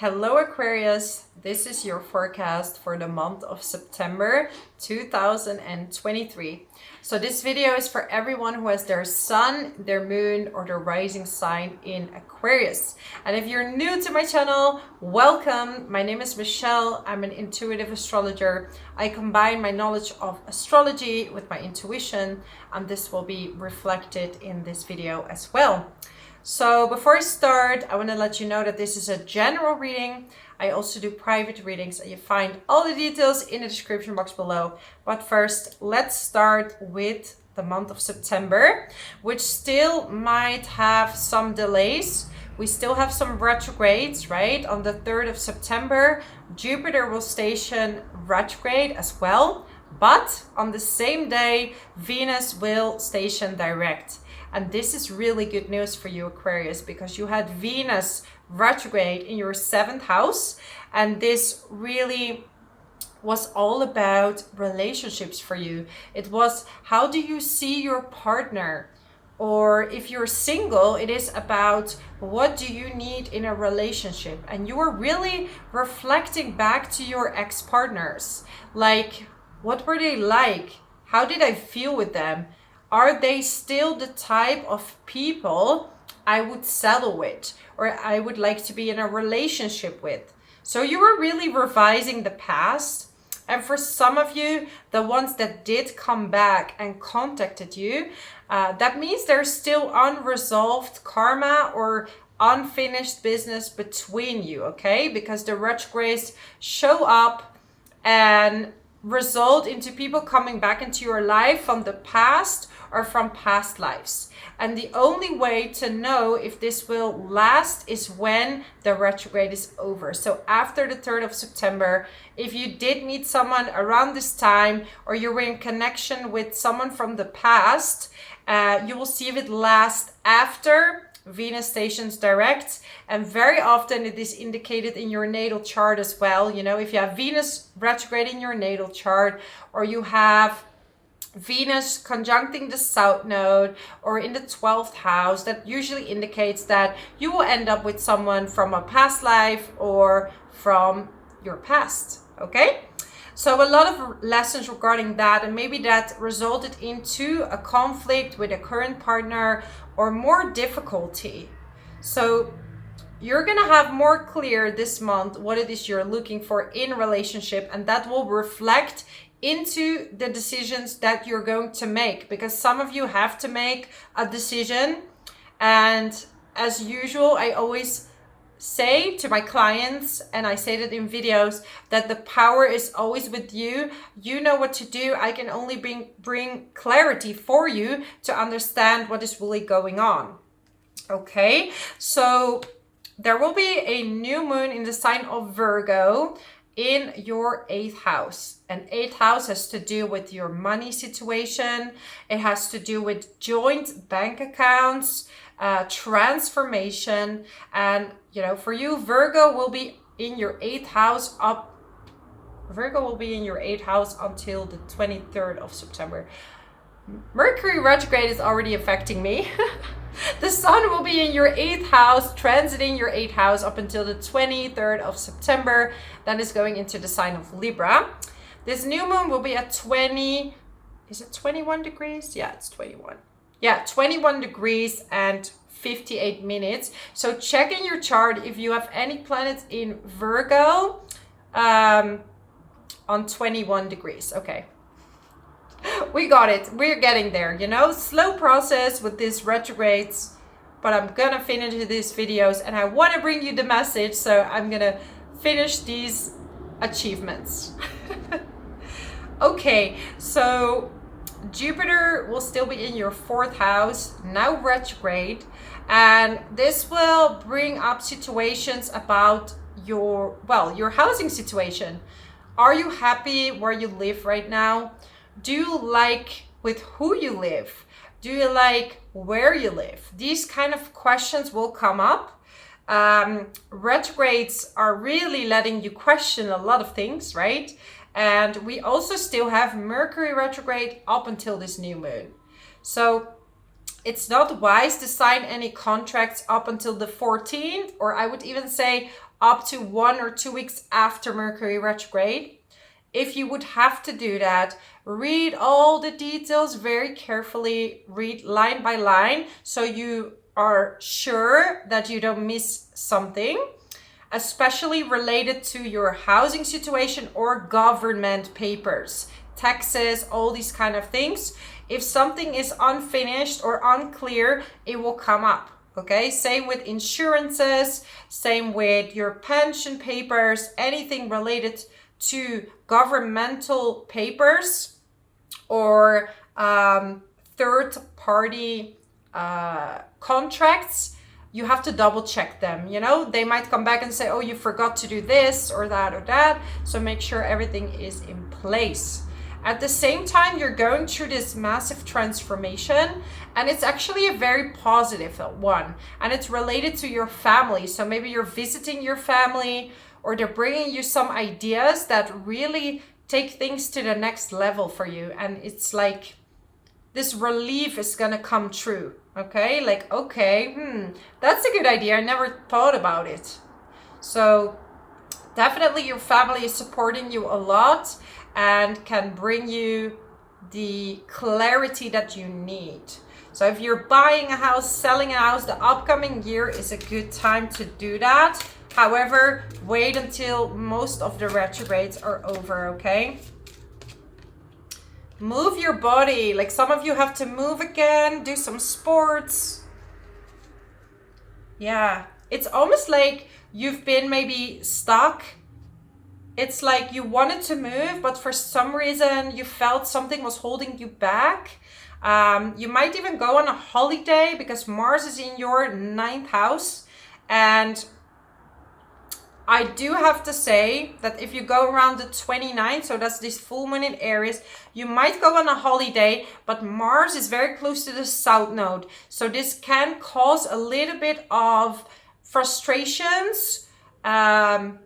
Hello Aquarius, this is your forecast for the month of September 2023. So this video is for everyone who has their sun, their moon or their rising sign in Aquarius. And if you're new to my channel, welcome. My name is Michelle. I'm an intuitive astrologer. I combine my knowledge of astrology with my intuition, and this will be reflected in this video as well. So before I start, I want to let you know that this is a general reading. I also do private readings, and you find all the details in the description box below. But first, let's start with the month of September, which still might have some delays. We still have some retrogrades, right? On the 3rd of September, Jupiter will station retrograde as well. But on the same day, Venus will station direct. And this is really good news for you, Aquarius, because you had Venus retrograde in your 7th house. And this really was all about relationships for you. It was, how do you see your partner? Or if you're single, it is about what do you need in a relationship? And you are really reflecting back to your ex-partners. Like, what were they like? How did I feel with them? Are they still the type of people I would settle with or I would like to be in a relationship with? So you were really revising the past. And for some of you, the ones that did come back and contacted you, that means there's still unresolved karma or unfinished business between you, okay? Because the retrogrades show up and result into people coming back into your life from the past or from past lives. And the only way to know if this will last is when the retrograde is over. So after the 3rd of September, if you did meet someone around this time or you were in connection with someone from the past, you will see if it lasts after Venus stations direct. And very often it is indicated in your natal chart as well. You know, if you have Venus retrograde in your natal chart, or you have Venus conjuncting the South Node or in the 12th house, that usually indicates that you will end up with someone from a past life or from your past, okay? So a lot of lessons regarding that, and maybe that resulted into a conflict with a current partner or more difficulty. So you're gonna have more clear this month what it is you're looking for in a relationship, and that will reflect into the decisions that you're going to make, because some of you have to make a decision. And as usual, I always say to my clients, and I say that in videos, that the power is always with you. You know what to do. I can only bring clarity for you to understand what is really going on. Okay, so there will be a new moon in the sign of Virgo in your 8th house. And 8th house has to do with your money situation. It has to do with joint bank accounts, transformation. And you know, for you, Virgo will be in your 8th house Virgo will be in your 8th house until the 23rd of September. Mercury retrograde is already affecting me. The sun will be in your 8th house, transiting your 8th house up until the 23rd of September. Then is going into the sign of Libra. This new moon will be at 21 degrees? Yeah, it's 21. Yeah, 21 degrees and 58 minutes. So check in your chart if you have any planets in Virgo on 21 degrees. Okay. We got it. We're getting there, you know, slow process with these retrogrades, but I'm gonna finish these videos and I want to bring you the message. So I'm gonna finish these achievements. Okay, so Jupiter will still be in your 4th house, now retrograde, and this will bring up situations about your housing situation. Are you happy where you live right now? Do you like with who you live? Do you like where you live? These kind of questions will come up. Retrogrades are really letting you question a lot of things, right? And we also still have Mercury retrograde up until this new moon. So it's not wise to sign any contracts up until the 14th, or I would even say up to 1 or 2 weeks after Mercury retrograde. If you would have to do that, read all the details very carefully, read line by line, so you are sure that you don't miss something, especially related to your housing situation or government papers, taxes, all these kind of things. If something is unfinished or unclear, it will come up. Okay, same with insurances, same with your pension papers, anything related to governmental papers or third party contracts. You have to double check them. You know, they might come back and say, oh, you forgot to do this or that. So make sure everything is in place. At the same time, you're going through this massive transformation, and it's actually a very positive one, and it's related to your family. So maybe you're visiting your family, or they're bringing you some ideas that really take things to the next level for you. And it's like this relief is gonna come true. Okay, like, okay, that's a good idea. I never thought about it. So definitely your family is supporting you a lot and can bring you the clarity that you need. So if you're buying a house, selling a house, the upcoming year is a good time to do that. However, wait until most of the retrogrades are over, okay? Move your body. Like some of you have to move again, do some sports. Yeah, it's almost like you've been maybe stuck. It's like you wanted to move, but for some reason you felt something was holding you back. You might even go on a holiday because Mars is in your 9th house. And I do have to say that if you go around the 29th, so that's this full moon in Aries, you might go on a holiday, but Mars is very close to the South Node. So this can cause a little bit of frustrations and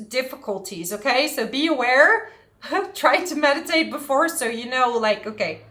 difficulties, okay? So be aware, try to meditate before so you know, like, okay,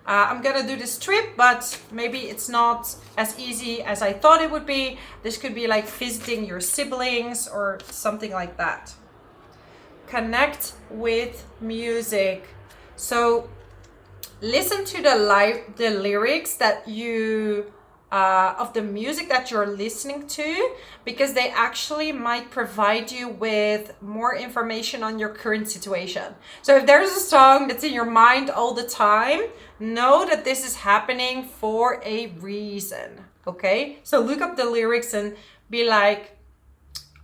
I'm gonna do this trip, but maybe it's not as easy as I thought it would be. This could be like visiting your siblings or something like that. Connect with music. So listen to the lyrics that you of the music that you're listening to, because they actually might provide you with more information on your current situation. So if there's a song that's in your mind all the time, know that this is happening for a reason, okay? So look up the lyrics and be like,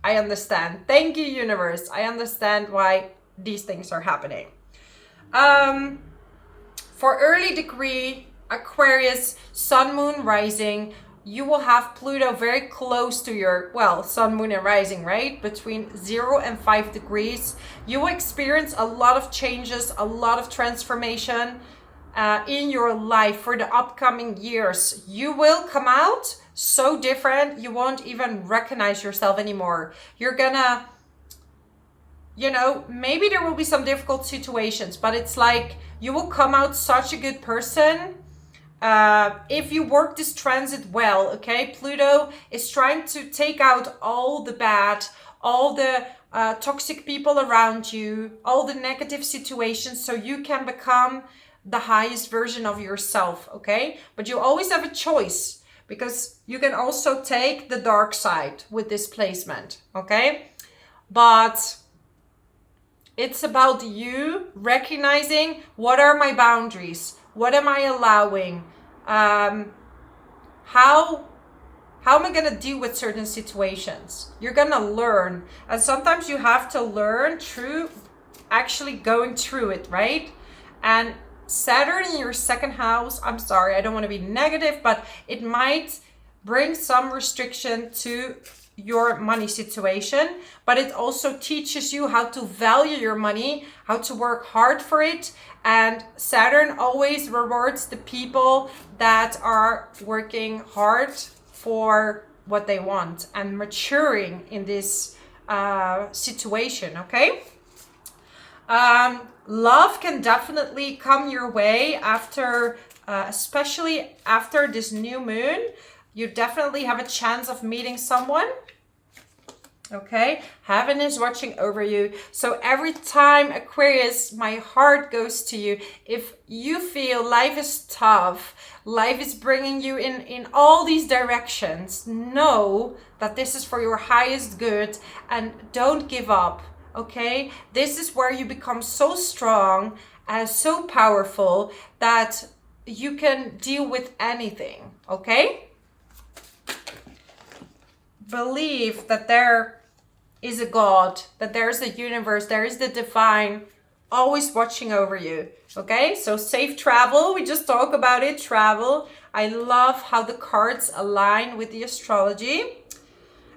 I understand. Thank you, universe. I understand why these things are happening. For early degree Aquarius, Sun, Moon, Rising, you will have Pluto very close to your, well, Sun, Moon, and Rising, right? Between 0 and 5 degrees. You will experience a lot of changes, a lot of transformation in your life for the upcoming years. You will come out so different, you won't even recognize yourself anymore. You're gonna, you know, maybe there will be some difficult situations, but it's like you will come out such a good person. If you work this transit well, okay? Pluto is trying to take out all the bad, all the toxic people around you, all the negative situations, so you can become the highest version of yourself, okay? But you always have a choice, because you can also take the dark side with this placement, okay? But it's about you recognizing, what are my boundaries? What am I allowing? How am I gonna deal with certain situations? You're gonna learn, and sometimes you have to learn through actually going through it, right? And Saturn in your 2nd house, I'm sorry, I don't want to be negative, but it might bring some restriction to your money situation, but it also teaches you how to value your money, how to work hard for it. And Saturn always rewards the people that are working hard for what they want and maturing in this situation, okay? Love can definitely come your way after especially after this new moon, you definitely have a chance of meeting someone. Okay, heaven is watching over you. So every time, Aquarius, my heart goes to you. If you feel life is tough, life is bringing you in all these directions, know that this is for your highest good and don't give up. Okay, this is where you become so strong and so powerful that you can deal with anything. Okay, believe that there is a God, that there's a universe, there is the divine always watching over you. Okay, so safe travel. We just talk about it, travel. I love how the cards align with the astrology.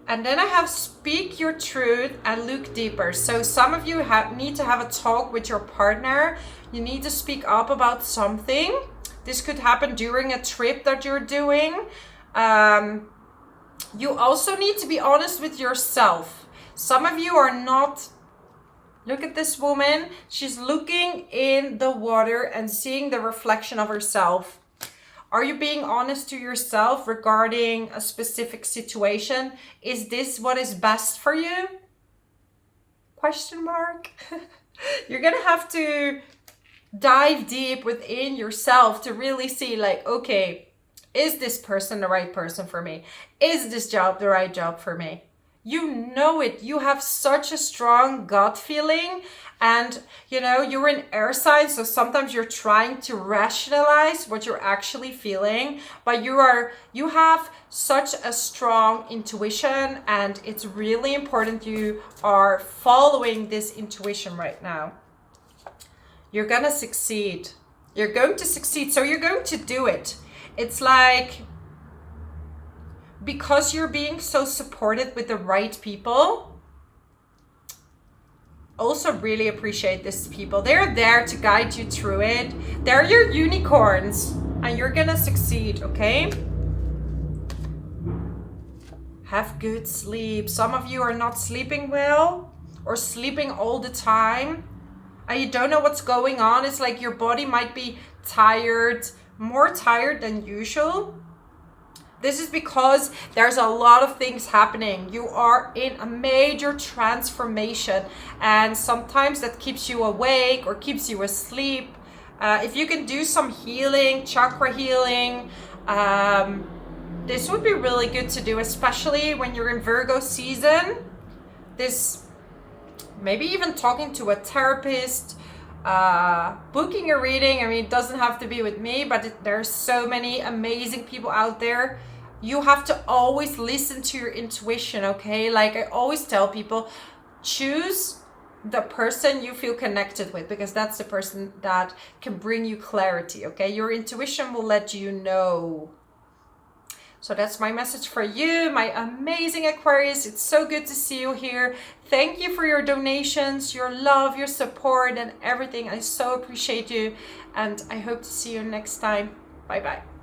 And then I have speak your truth and look deeper. So some of you need to have a talk with your partner. You need to speak up about something. This could happen during a trip that you're doing. You also need to be honest with yourself. Some of you are not. Look at this woman. She's looking in the water and seeing the reflection of herself. Are you being honest to yourself regarding a specific situation? Is this what is best for you? Question mark. You're gonna have to dive deep within yourself to really see, like, okay, is this person the right person for me? Is this job the right job for me? You know it. You have such a strong gut feeling. And, you know, you're an air sign, so sometimes you're trying to rationalize what you're actually feeling. But you have such a strong intuition, and it's really important you are following this intuition right now. You're going to succeed. You're going to succeed. So you're going to do it. It's like, because you're being so supported with the right people, also really appreciate these people. They're there to guide you through it. They're your unicorns, and you're gonna succeed, okay? Have good sleep. Some of you are not sleeping well or sleeping all the time, and you don't know what's going on. It's like your body might be tired, more tired than usual. This is because there's a lot of things happening. You are in a major transformation, and sometimes that keeps you awake or keeps you asleep. If you can do some healing, chakra healing, this would be really good to do, especially when you're in Virgo season. This, maybe even talking to a therapist, booking a reading. I mean, it doesn't have to be with me, but there's so many amazing people out there. You have to always listen to your intuition, okay? Like I always tell people, choose the person you feel connected with, because that's the person that can bring you clarity, okay? Your intuition will let you know. So that's my message for you, my amazing Aquarius. It's so good to see you here. Thank you for your donations, your love, your support, and everything. I so appreciate you, and I hope to see you next time. Bye-bye.